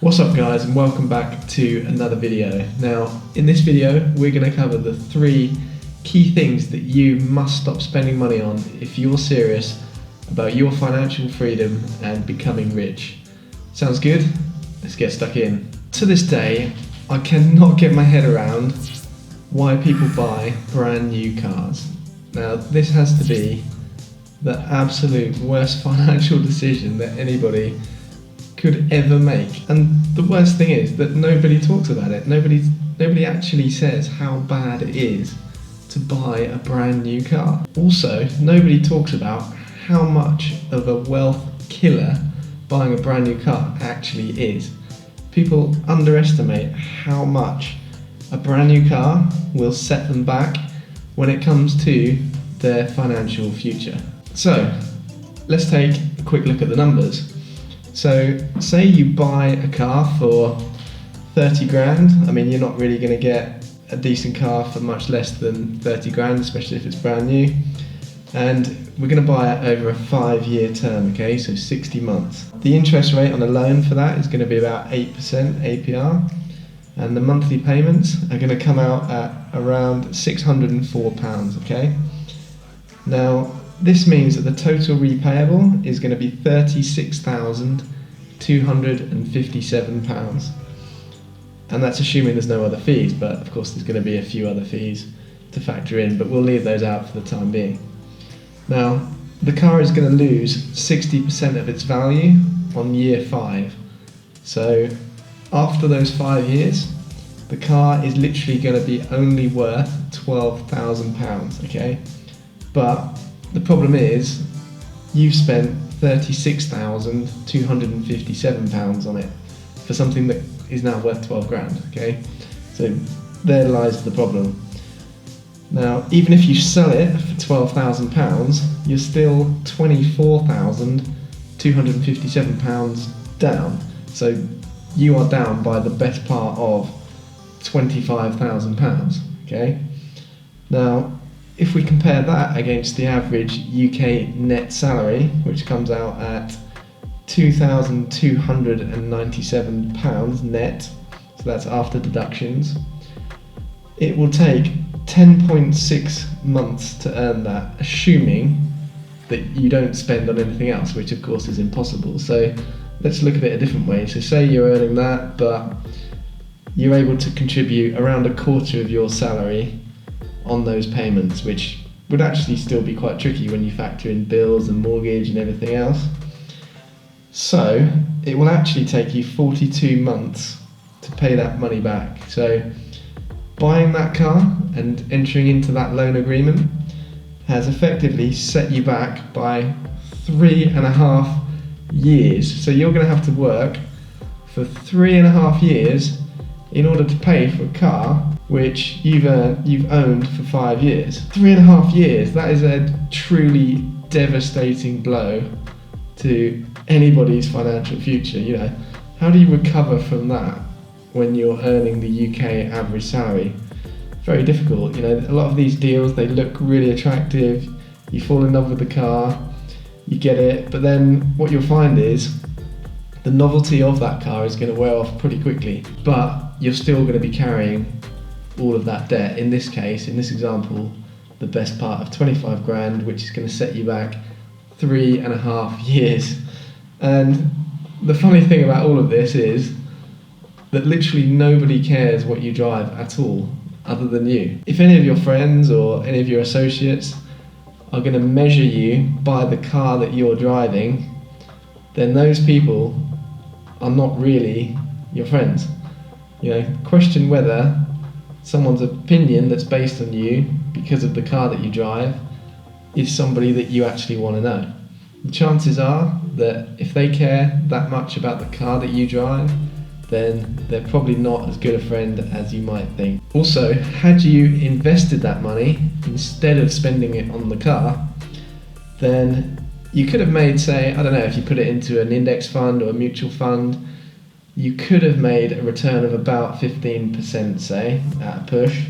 What's up guys, and welcome back to another video. Now in this video we're going to cover the 3 key things that you must stop spending money on if you're serious about your financial freedom and becoming rich. Sounds good? Let's get stuck in. To this day I cannot get my head around why people buy brand new cars. Now this has to be the absolute worst financial decision that anybody could ever make. And the worst thing is that nobody talks about it. Nobody actually says how bad it is to buy a brand new car. Also, nobody talks about how much of a wealth killer buying a brand new car actually is. People underestimate how much a brand new car will set them back when it comes to their financial future. So, let's take a quick look at the numbers. So, say you buy a car for 30 grand. I mean, you're not really going to get a decent car for much less than 30 grand, especially if it's brand new. And we're going to buy it over a 5-year term, okay, so 60 months. The interest rate on a loan for that is going to be about 8% APR, and the monthly payments are going to come out at around £604, okay? Now, this means that the total repayable is going to be £36,257. And that's assuming there's no other fees, but of course there's going to be a few other fees to factor in, but we'll leave those out for the time being. Now, the car is going to lose 60% of its value on year 5. So after those 5 years, the car is literally going to be only worth £12,000, okay? But the problem is, you've spent £36,257 on it for something that is now worth 12 grand, okay? So there lies the problem. Now, even if you sell it for £12,000, you're still £24,257 down. So you are down by the best part of £25,000, okay? Now, if we compare that against the average UK net salary, which comes out at £2,297 net, so that's after deductions, it will take 10.6 months to earn that, assuming that you don't spend on anything else, which of course is impossible. So let's look at it a different way. So say you're earning that, but you're able to contribute around a quarter of your salary on those payments, which would actually still be quite tricky when you factor in bills and mortgage and everything else. So it will actually take you 42 months to pay that money back. So buying that car and entering into that loan agreement has effectively set you back by 3.5 years. So you're going to have to work for 3.5 years in order to pay for a car which you've owned for 5 years. 3.5 years, that is a truly devastating blow to anybody's financial future. You know, how do you recover from that when you're earning the UK average salary? Very difficult. You know, a lot of these deals, they look really attractive, you fall in love with the car, you get it, but then what you'll find is the novelty of that car is going to wear off pretty quickly, but you're still going to be carrying all of that debt. In this case, in this example, the best part of 25 grand, which is going to set you back 3.5 years. And the funny thing about all of this is that literally nobody cares what you drive at all, other than you. If any of your friends or any of your associates are going to measure you by the car that you're driving, then those people are not really your friends. You know, question whether someone's opinion that's based on you because of the car that you drive is somebody that you actually want to know. The chances are that if they care that much about the car that you drive, then they're probably not as good a friend as you might think. Also, had you invested that money instead of spending it on the car, then you could have made, say, I don't know, if you put it into an index fund or a mutual fund, you could have made a return of about 15%, say, at a push.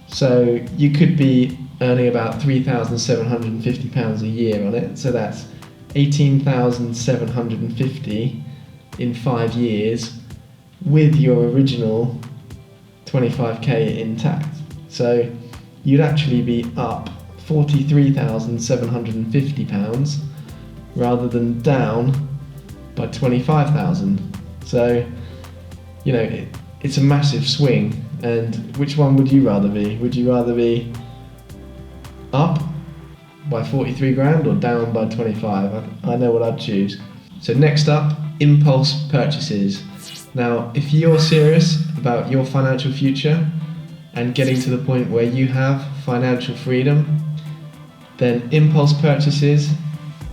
So you could be earning about £3,750 a year on it. So that's 18,750 in 5 years with your original 25k intact. So you'd actually be up £43,750 rather than down by 25,000. So, you know, it's a massive swing. And which one would you rather be? Would you rather be up by 43 grand or down by 25? I know what I'd choose. So next up, impulse purchases. Now, if you're serious about your financial future and getting to the point where you have financial freedom, then impulse purchases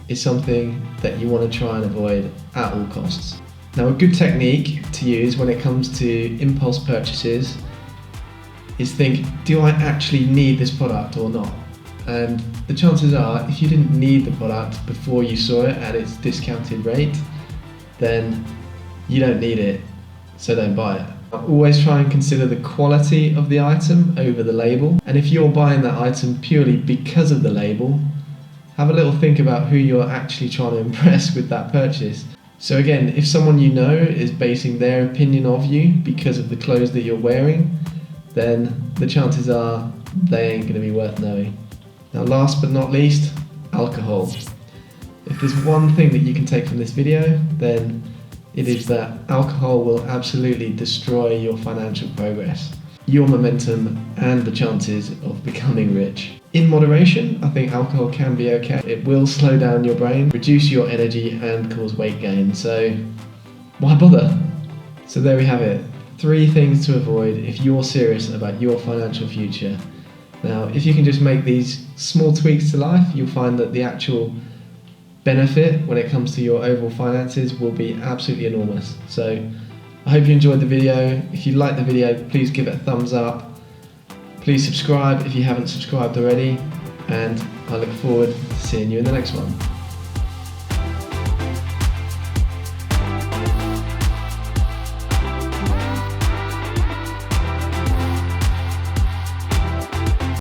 is something that you want to try and avoid at all costs. Now, a good technique to use when it comes to impulse purchases is think, do I actually need this product or not? And the chances are, if you didn't need the product before you saw it at its discounted rate, then you don't need it, so don't buy it. Always try and consider the quality of the item over the label. And if you're buying that item purely because of the label, have a little think about who you're actually trying to impress with that purchase. So again, if someone you know is basing their opinion of you because of the clothes that you're wearing, then the chances are they ain't going to be worth knowing. Now, last but not least, alcohol. If there's one thing that you can take from this video, then it is that alcohol will absolutely destroy your financial progress, your momentum, and the chances of becoming rich. In moderation, I think alcohol can be okay. It will slow down your brain, reduce your energy, and cause weight gain, so why bother? So there we have it. 3 things to avoid if you're serious about your financial future. Now, if you can just make these small tweaks to life, you'll find that the actual benefit when it comes to your overall finances will be absolutely enormous. So I hope you enjoyed the video. If you liked the video, please give it a thumbs up. Please subscribe if you haven't subscribed already, and I look forward to seeing you in the next one.